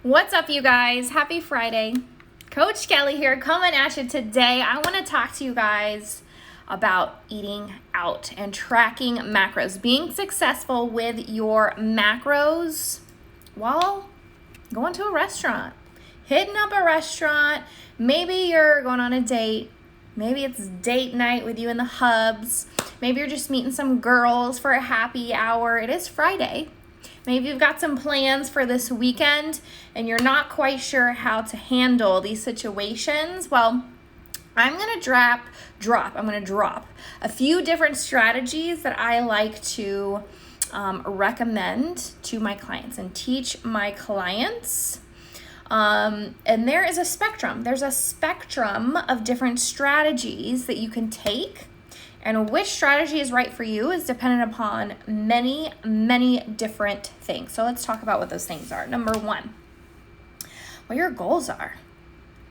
What's up, you guys? Happy Friday. Coach Kelly here, coming at you today. I want to talk to you guys about eating out and tracking macros, being successful with your macros while going to a restaurant, hitting up a restaurant. Maybe you're going on a date. Maybe it's date night with you and the hubs. Maybe you're just meeting some girls for a happy hour. It is Friday. Maybe you've got some plans for this weekend and you're not quite sure how to handle these situations. Well, I'm going to drop a few different strategies that I like to recommend to my clients and teach my clients. And there is a spectrum. There's a spectrum of different strategies that you can take. And which strategy is right for you is dependent upon many, many different things. So let's talk about what those things are. Number one, what your goals are.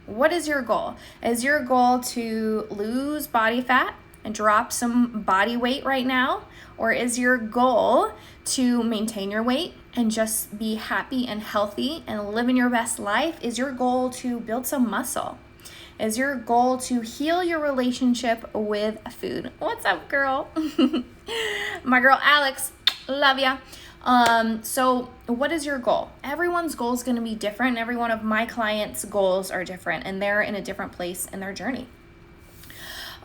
What is your goal? Is your goal to lose body fat and drop some body weight right now? Or is your goal to maintain your weight and just be happy and healthy and living your best life? Is your goal to build some muscle? Is your goal to heal your relationship with food? What's up, girl? My girl Alex, love ya. So what is your goal? Everyone's goal is going to be different. Every one of my clients' goals are different, and they're in a different place in their journey.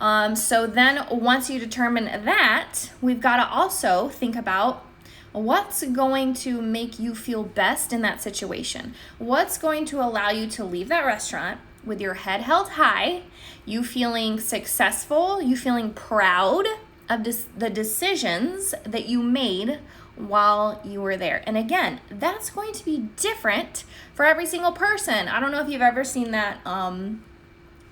So then once you determine that, we've got to also think about what's going to make you feel best in that situation. What's going to allow you to leave that restaurant with your head held high, you feeling successful, you feeling proud of the decisions that you made while you were there. And again, that's going to be different for every single person. I don't know if you've ever seen that.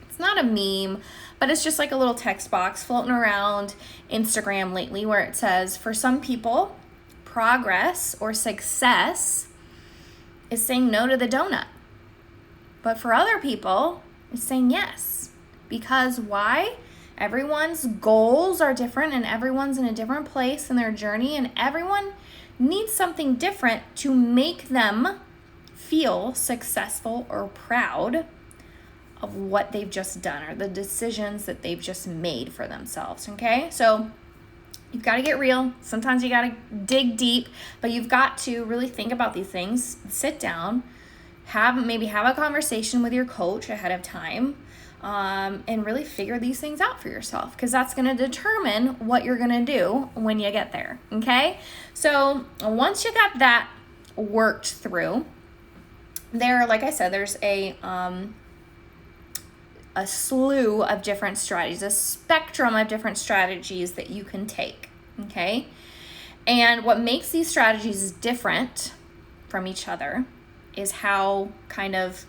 It's not a meme, but it's just like a little text box floating around Instagram lately where it says, for some people, progress or success is saying no to the donut. But for other people, it's saying yes. Because why? Everyone's goals are different and everyone's in a different place in their journey, and everyone needs something different to make them feel successful or proud of what they've just done or the decisions that they've just made for themselves, okay? So you've got to get real. Sometimes you got to dig deep, but you've got to really think about these things, sit down, have a conversation with your coach ahead of time, and really figure these things out for yourself, because that's going to determine what you're going to do when you get there, okay? So once you got that worked through, like I said, there's a slew of different strategies, a spectrum of different strategies that you can take, okay? And what makes these strategies different from each other is how kind of,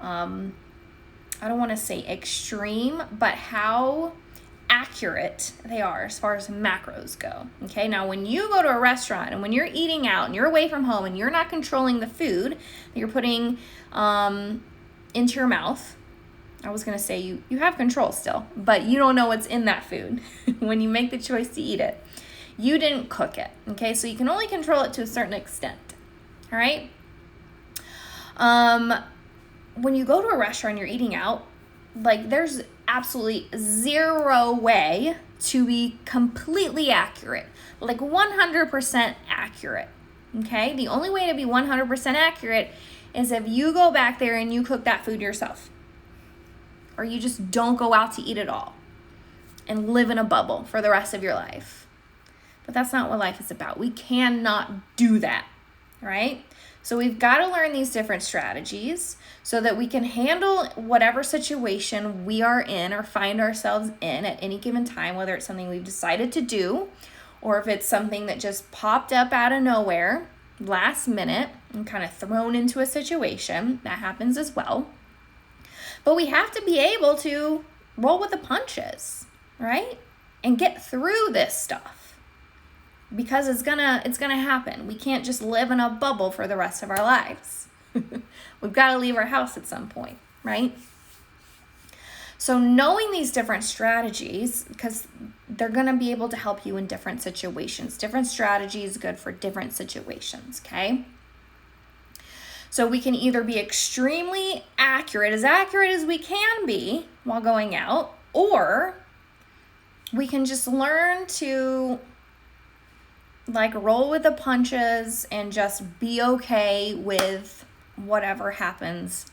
I don't want to say extreme, but how accurate they are as far as macros go. Okay, now when you go to a restaurant and when you're eating out and you're away from home and you're not controlling the food that you're putting into your mouth, I was going to say you have control still, but you don't know what's in that food when you make the choice to eat it. You didn't cook it, okay? So you can only control it to a certain extent, all right? When you go to a restaurant, you're eating out, like there's absolutely zero way to be completely accurate, like 100% accurate, okay? The only way to be 100% accurate is if you go back there and you cook that food yourself, or you just don't go out to eat at all and live in a bubble for the rest of your life. But that's not what life is about. We cannot do that, right? So we've got to learn these different strategies so that we can handle whatever situation we are in or find ourselves in at any given time, whether it's something we've decided to do or if it's something that just popped up out of nowhere last minute and kind of thrown into a situation. That happens as well. But we have to be able to roll with the punches, right? And get through this stuff. Because it's gonna happen. We can't just live in a bubble for the rest of our lives. We've got to leave our house at some point, right? So knowing these different strategies, because they're going to be able to help you in different situations. Different strategies good for different situations, okay? So we can either be extremely accurate as we can be while going out, or we can just learn to like roll with the punches and just be okay with whatever happens.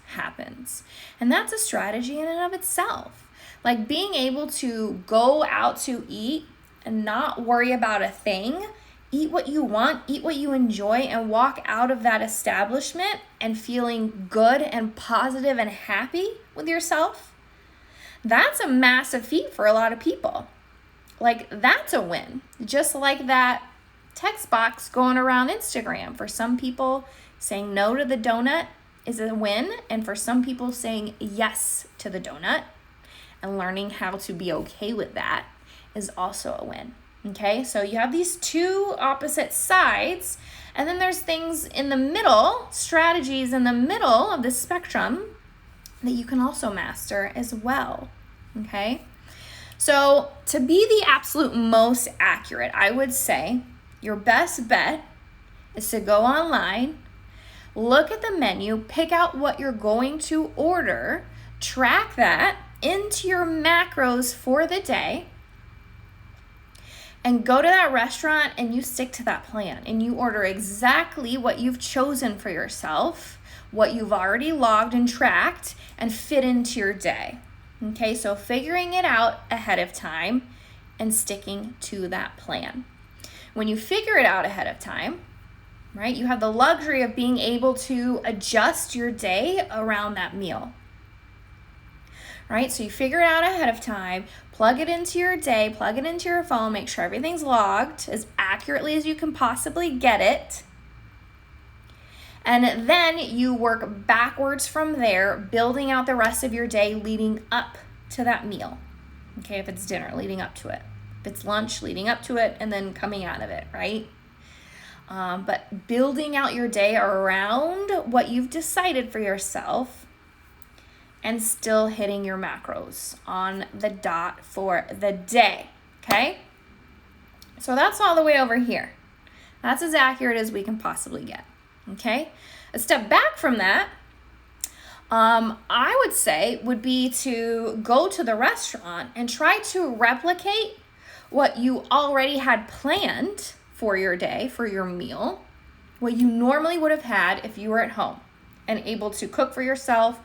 And that's a strategy in and of itself. Like being able to go out to eat and not worry about a thing, eat what you want, eat what you enjoy, and walk out of that establishment and feeling good and positive and happy with yourself. That's a massive feat for a lot of people. Like that's a win. Just like that text box going around Instagram. For some people, saying no to the donut is a win. And for some people, saying yes to the donut and learning how to be okay with that is also a win. Okay, so you have these two opposite sides, and then there's things in the middle, strategies in the middle of the spectrum that you can also master as well. Okay, so to be the absolute most accurate, I would say your best bet is to go online, look at the menu, pick out what you're going to order, track that into your macros for the day, and go to that restaurant and you stick to that plan and you order exactly what you've chosen for yourself, what you've already logged and tracked, and fit into your day. Okay, so figuring it out ahead of time and sticking to that plan. When you figure it out ahead of time, right, you have the luxury of being able to adjust your day around that meal. Right, so you figure it out ahead of time, plug it into your day, plug it into your phone, make sure everything's logged as accurately as you can possibly get it. And then you work backwards from there, building out the rest of your day leading up to that meal. Okay, if it's dinner, leading up to it. If it's lunch, leading up to it, and then coming out of it, right? But building out your day around what you've decided for yourself and still hitting your macros on the dot for the day, okay? So that's all the way over here. That's as accurate as we can possibly get, okay? A step back from that, I would say would be to go to the restaurant and try to replicate what you already had planned for your day, for your meal, what you normally would have had if you were at home and able to cook for yourself,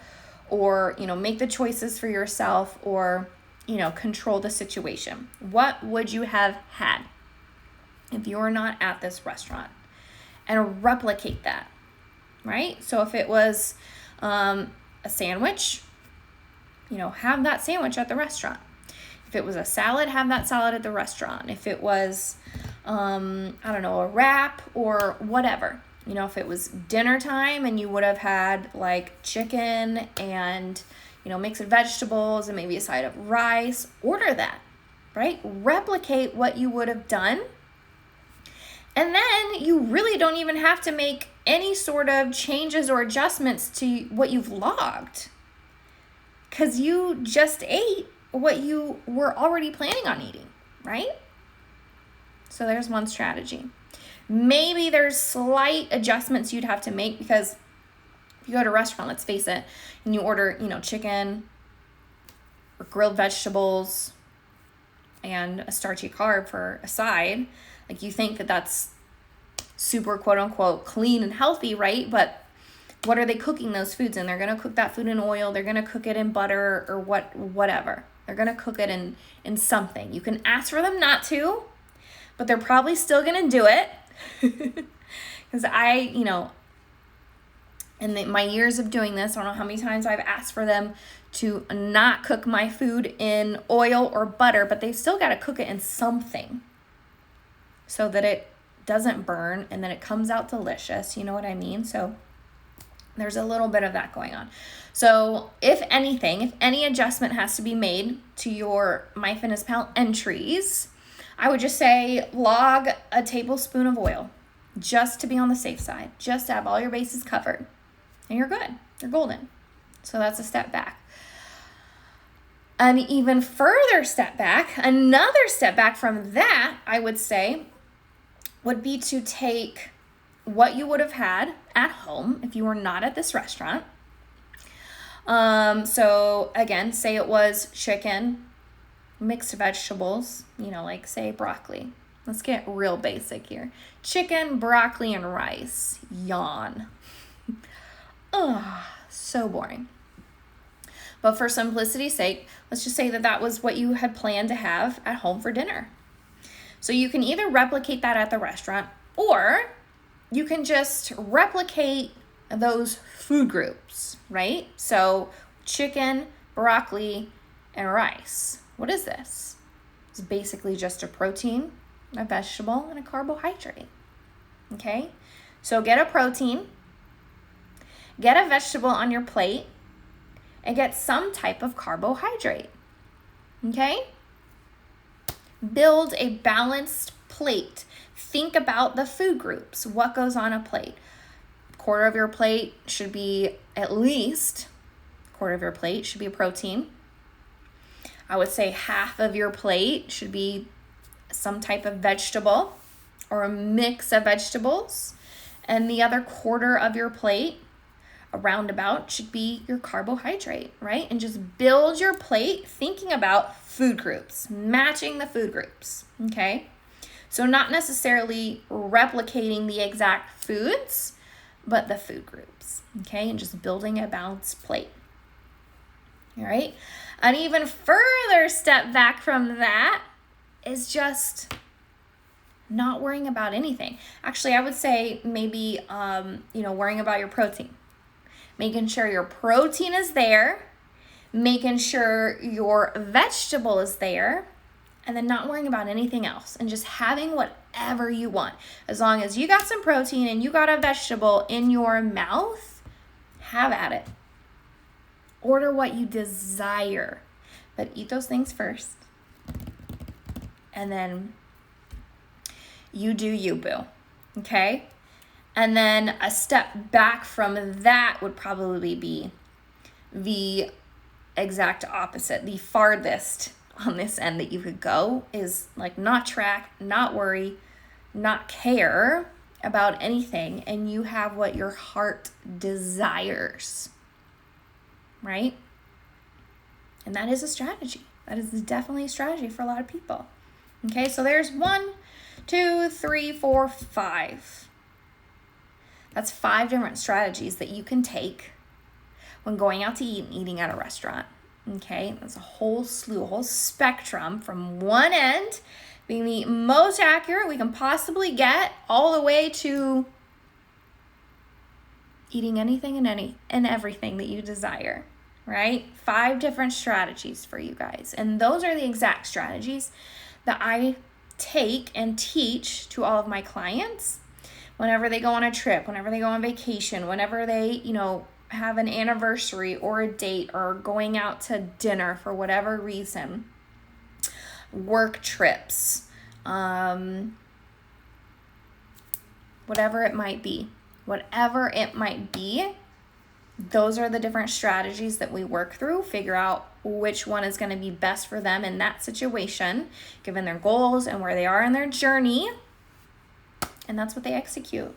or, make the choices for yourself, or, control the situation. What would you have had if you were not at this restaurant? And replicate that, right? So if it was a sandwich, have that sandwich at the restaurant. If it was a salad, have that salad at the restaurant. If it was, a wrap or whatever. If it was dinner time and you would have had like chicken and, mix of vegetables and maybe a side of rice, order that, right? Replicate what you would have done. And then you really don't even have to make any sort of changes or adjustments to what you've logged, because you just ate what you were already planning on eating, right? So there's one strategy. Maybe there's slight adjustments you'd have to make, because if you go to a restaurant, let's face it, and you order, chicken or grilled vegetables and a starchy carb for a side, like you think that that's super quote unquote clean and healthy, right? But what are they cooking those foods in? They're going to cook that food in oil. They're going to cook it in butter or whatever. They're going to cook it in something. You can ask for them not to, but they're probably still going to do it. Because in my years of doing this, I don't know how many times I've asked for them to not cook my food in oil or butter, but they still got to cook it in something so that it doesn't burn and then it comes out delicious. You know what I mean? So there's a little bit of that going on. So if any adjustment has to be made to your MyFitnessPal entries, I would just say log a tablespoon of oil just to be on the safe side, just to have all your bases covered. And you're good. You're golden. So that's a step back. An even further step back, another step back from that, I would say, would be to take what you would have had at home if you were not at this restaurant. So again, say it was chicken, mixed vegetables, like say broccoli. Let's get real basic here. Chicken, broccoli, and rice. Yawn. Ugh, so boring. But for simplicity's sake, let's just say that that was what you had planned to have at home for dinner. So you can either replicate that at the restaurant, or you can just replicate those food groups, right? So chicken, broccoli, and rice. What is this? It's basically just a protein, a vegetable, and a carbohydrate. Okay? So get a protein, get a vegetable on your plate, and get some type of carbohydrate. Okay? Build a balanced plate. Think about the food groups. What goes on a plate? Quarter of your plate should be at least, quarter of your plate should be a protein. I would say half of your plate should be some type of vegetable or a mix of vegetables. And the other quarter of your plate, a roundabout, should be your carbohydrate, right? And just build your plate thinking about food groups, matching the food groups, okay? So not necessarily replicating the exact foods, but the food groups, okay? And just building a balanced plate, all right? An even further step back from that is just not worrying about anything. Actually, I would say maybe, worrying about your protein. Making sure your protein is there, making sure your vegetable is there, and then not worrying about anything else and just having whatever you want. As long as you got some protein and you got a vegetable in your mouth, have at it. Order what you desire, but eat those things first. And then you do you, boo. Okay? And then a step back from that would probably be the exact opposite. The farthest on this end that you could go is like not track, not worry, not care about anything, and you have what your heart desires, right? And that is a strategy. That is definitely a strategy for a lot of people. Okay, so there's 1, 2, 3, 4, 5. That's 5 different strategies that you can take when going out to eat and eating at a restaurant. Okay, that's a whole slew, a whole spectrum from one end being the most accurate we can possibly get all the way to eating anything and everything that you desire, right? 5 different strategies for you guys. And those are the exact strategies that I take and teach to all of my clients whenever they go on a trip, whenever they go on vacation, whenever they, have an anniversary or a date or going out to dinner for whatever reason, work trips, whatever it might be, those are the different strategies that we work through, figure out which one is going to be best for them in that situation, given their goals and where they are in their journey. And that's what they execute.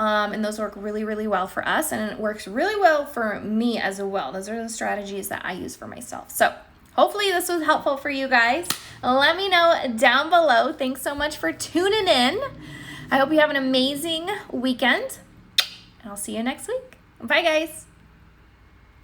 And those work really, really well for us. And it works really well for me as well. Those are the strategies that I use for myself. So hopefully this was helpful for you guys. Let me know down below. Thanks so much for tuning in. I hope you have an amazing weekend. And I'll see you next week. Bye, guys.